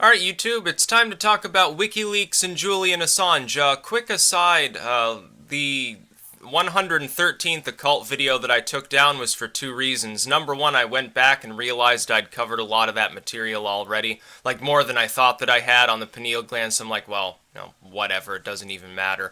Alright, YouTube, it's time to talk about WikiLeaks and Julian Assange. Quick aside, the 113th occult video that I took down was for two reasons. Number one, I went back and realized I'd covered a lot of that material already, like more than I thought that I had on the pineal gland, so I'm like, well, whatever, it doesn't even matter.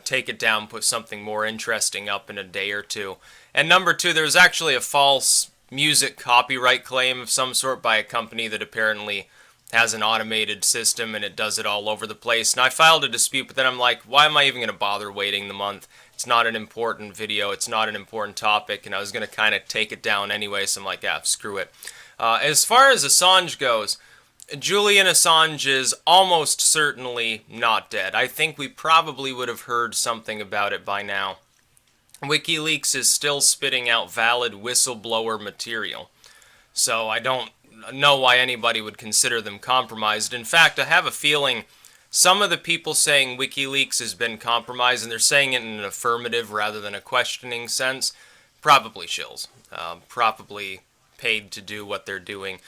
Take it down, put something more interesting up in a day or two. And number two, there was actually a false music copyright claim of some sort by a company that apparently has an automated system and it does it all over the place. And I filed a dispute, but then I'm like, why am I even going to bother waiting the month? It's not an important video, it's not an important topic, and I was going to kind of take it down anyway, so I'm like, yeah, screw it. As far as Assange goes, Julian Assange is almost certainly not dead. I think we probably would have heard something about it by now. WikiLeaks is still spitting out valid whistleblower material, so I don't know why anybody would consider them compromised. In fact, I have a feeling some of the people saying WikiLeaks has been compromised, and they're saying it in an affirmative rather than a questioning sense, probably shills. Probably paid to do what they're doing.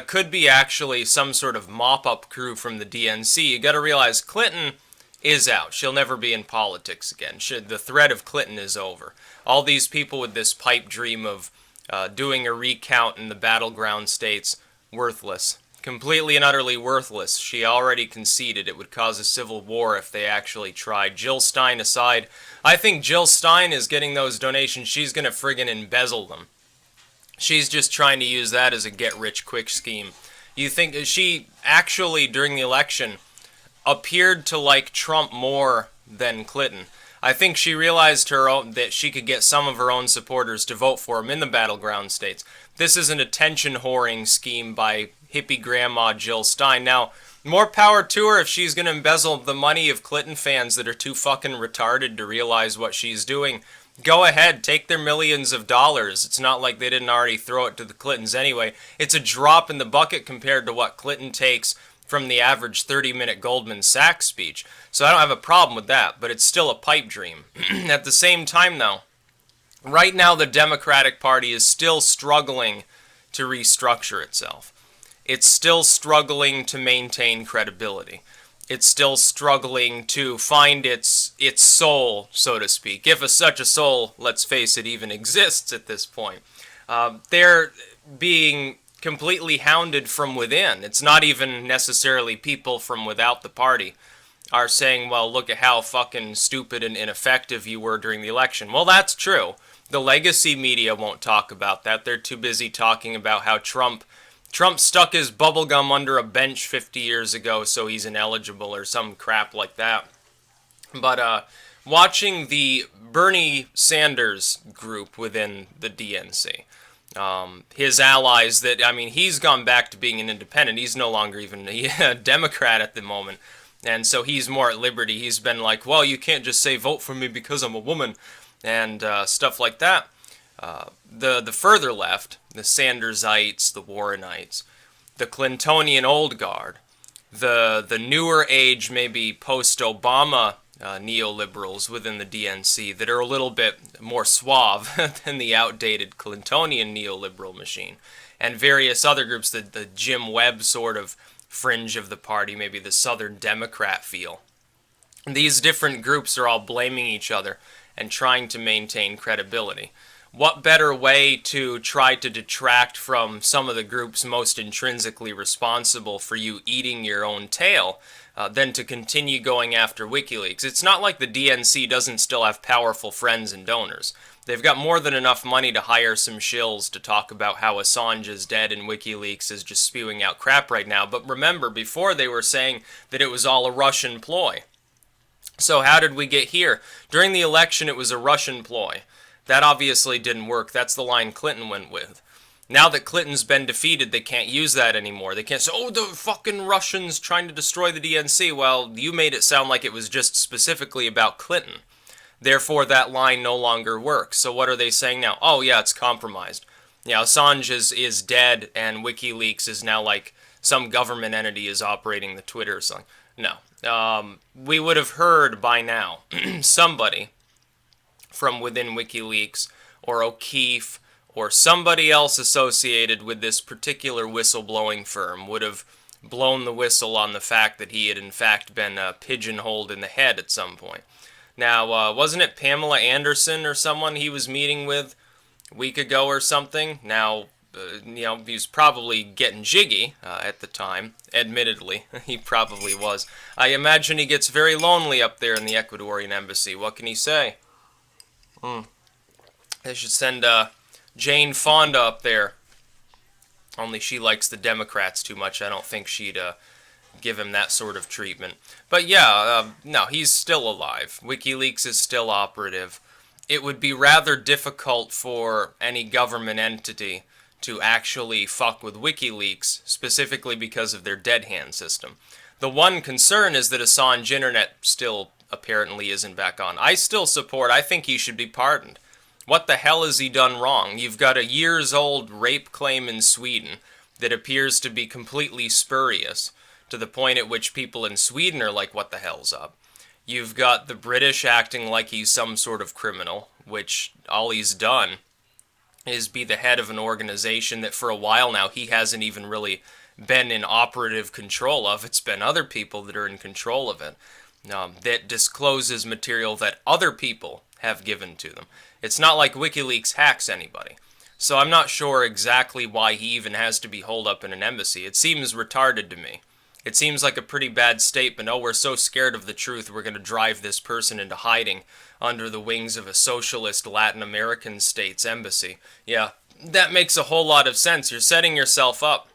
Could be actually some sort of mop-up crew from the DNC. You gotta realize Clinton is out. She'll never be in politics again. The threat of Clinton is over. All these people with this pipe dream of doing a recount in the battleground states, worthless. Completely and utterly worthless. She already conceded it would cause a civil war if they actually tried. Jill Stein aside, I think Jill Stein is getting those donations. She's gonna friggin' embezzle them. She's just trying to use that as a get-rich-quick scheme. You think she actually, during the election, appeared to like Trump more than Clinton. I think she realized that she could get some of her own supporters to vote for him in the battleground states. This is an attention-whoring scheme by hippie grandma Jill Stein. Now, more power to her if she's going to embezzle the money of Clinton fans that are too fucking retarded to realize what she's doing. Go ahead, take their millions of dollars. It's not like they didn't already throw it to the Clintons anyway. It's a drop in the bucket compared to what Clinton takes from the average 30-minute Goldman Sachs speech. So I don't have a problem with that, but it's still a pipe dream. At the same time, though, right now the Democratic Party is still struggling to restructure itself. It's still struggling to maintain credibility. It's still struggling to find its soul, so to speak. If such a soul, let's face it, even exists at this point. They're being completely hounded from within. It's not even necessarily people from without the party are saying, well, look at how fucking stupid and ineffective you were during the election. Well, that's true. The legacy media won't talk about that. They're too busy talking about how Trump stuck his bubblegum under a bench 50 years ago, so he's ineligible or some crap like that. But watching the Bernie Sanders group within the DNC, his allies he's gone back to being an independent. He's no longer even a Democrat at the moment. And so he's more at liberty. He's been like, well, you can't just say vote for me because I'm a woman and stuff like that. The further left, the Sandersites, the Warrenites, the Clintonian old guard, the newer age, maybe post-Obama neoliberals within the DNC that are a little bit more suave than the outdated Clintonian neoliberal machine, and various other groups, the Jim Webb sort of fringe of the party, maybe the Southern Democrat feel. These different groups are all blaming each other and trying to maintain credibility. What better way to try to detract from some of the groups most intrinsically responsible for you eating your own tail than to continue going after WikiLeaks? It's not like the DNC doesn't still have powerful friends and donors. They've got more than enough money to hire some shills to talk about how Assange is dead and WikiLeaks is just spewing out crap right now. But remember, before they were saying that it was all a Russian ploy. So how did we get here? During the election, it was a Russian ploy. That obviously didn't work. That's the line Clinton went with. Now that Clinton's been defeated, they can't use that anymore. They can't say, oh, the fucking Russians trying to destroy the DNC. Well, you made it sound like it was just specifically about Clinton. Therefore, that line no longer works. So what are they saying now? Oh, yeah, it's compromised. Yeah, Assange is dead, and WikiLeaks is now like some government entity is operating the Twitter or something. No. We would have heard by now somebody from within WikiLeaks or O'Keefe or somebody else associated with this particular whistleblowing firm would have blown the whistle on the fact that he had in fact been pigeonholed in the head at some point. Now, wasn't it Pamela Anderson or someone he was meeting with a week ago or something? Now, he was probably getting jiggy at the time. Admittedly, he probably was. I imagine he gets very lonely up there in the Ecuadorian embassy. What can he say? They should send Jane Fonda up there. Only she likes the Democrats too much. I don't think she'd give him that sort of treatment. But yeah, no, he's still alive. WikiLeaks is still operative. It would be rather difficult for any government entity to actually fuck with WikiLeaks, specifically because of their dead hand system. The one concern is that Assange Internet still apparently isn't back on. I think he should be pardoned. What the hell has he done wrong? You've got a years-old rape claim in Sweden that appears to be completely spurious, to the point at which people in Sweden are like, what the hell's up? You've got the British acting like he's some sort of criminal, which all he's done is be the head of an organization that for a while now he hasn't even really been in operative control of. It's been other people that are in control of it, that discloses material that other people have given to them. It's not like WikiLeaks hacks anybody. So I'm not sure exactly why he even has to be holed up in an embassy. It seems retarded to me. It seems like a pretty bad statement. Oh, we're so scared of the truth, we're going to drive this person into hiding under the wings of a socialist Latin American state's embassy. Yeah, that makes a whole lot of sense. You're setting yourself up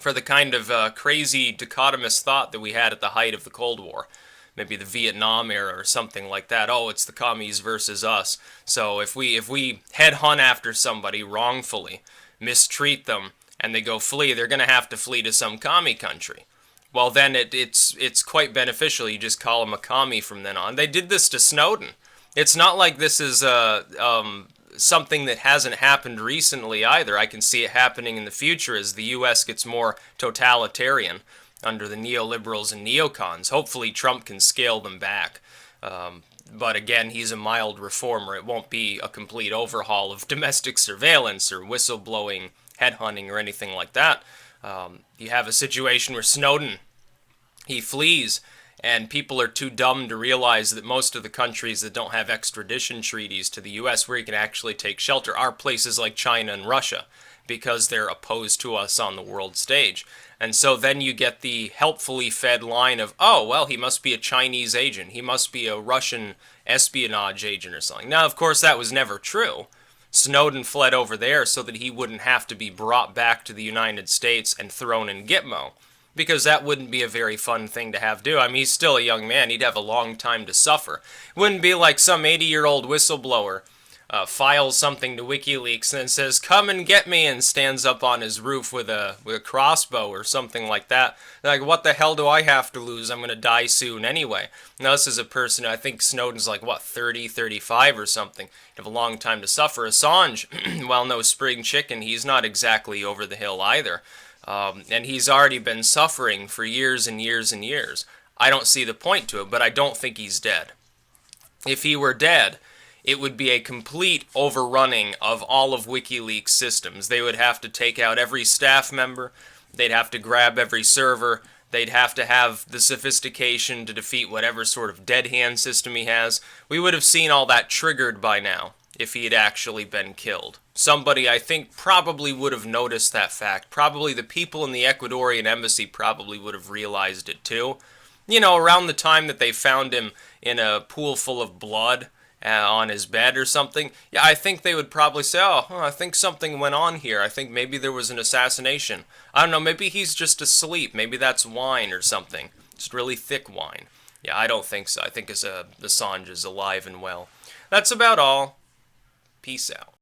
for the kind of crazy dichotomous thought that we had at the height of the Cold War. Maybe the Vietnam era or something like that. Oh, it's the commies versus us. So if we headhunt after somebody wrongfully, mistreat them, and they go flee, they're going to have to flee to some commie country. Well, then it's quite beneficial. You just call them a commie from then on. They did this to Snowden. It's not like this is something that hasn't happened recently either. I can see it happening in the future as the U.S. gets more totalitarian under the neoliberals and neocons. Hopefully Trump can scale them back. But again, he's a mild reformer. It won't be a complete overhaul of domestic surveillance or whistleblowing, headhunting, or anything like that. You have a situation where Snowden, he flees, and people are too dumb to realize that most of the countries that don't have extradition treaties to the U.S. where he can actually take shelter are places like China and Russia, because they're opposed to us on the world stage. And so then you get the helpfully fed line of, oh, well, he must be a Chinese agent. He must be a Russian espionage agent or something. Now, of course, that was never true. Snowden fled over there so that he wouldn't have to be brought back to the United States and thrown in Gitmo, because that wouldn't be a very fun thing to have do. I mean, he's still a young man. He'd have a long time to suffer. It wouldn't be like some 80-year-old whistleblower files something to WikiLeaks and then says, come and get me, and stands up on his roof with a crossbow or something like that. They're like, what the hell do I have to lose? I'm going to die soon anyway. Now, this is a person, I think Snowden's like, 30, 35 or something. He'd have a long time to suffer. Assange, well, no spring chicken, he's not exactly over the hill either. And he's already been suffering for years and years and years. I don't see the point to it, but I don't think he's dead. If he were dead, it would be a complete overrunning of all of WikiLeaks systems. They would have to take out every staff member. They'd have to grab every server. They'd have to have the sophistication to defeat whatever sort of dead hand system he has. We would have seen all that triggered by now if he had actually been killed. Somebody, I think, probably would have noticed that fact. Probably the people in the Ecuadorian embassy probably would have realized it too. You know, around the time that they found him in a pool full of blood on his bed or something, yeah, I think they would probably say, oh, I think something went on here. I think maybe there was an assassination. I don't know, maybe he's just asleep. Maybe that's wine or something. Just really thick wine. Yeah, I don't think so. I think Assange is alive and well. That's about all. Peace out.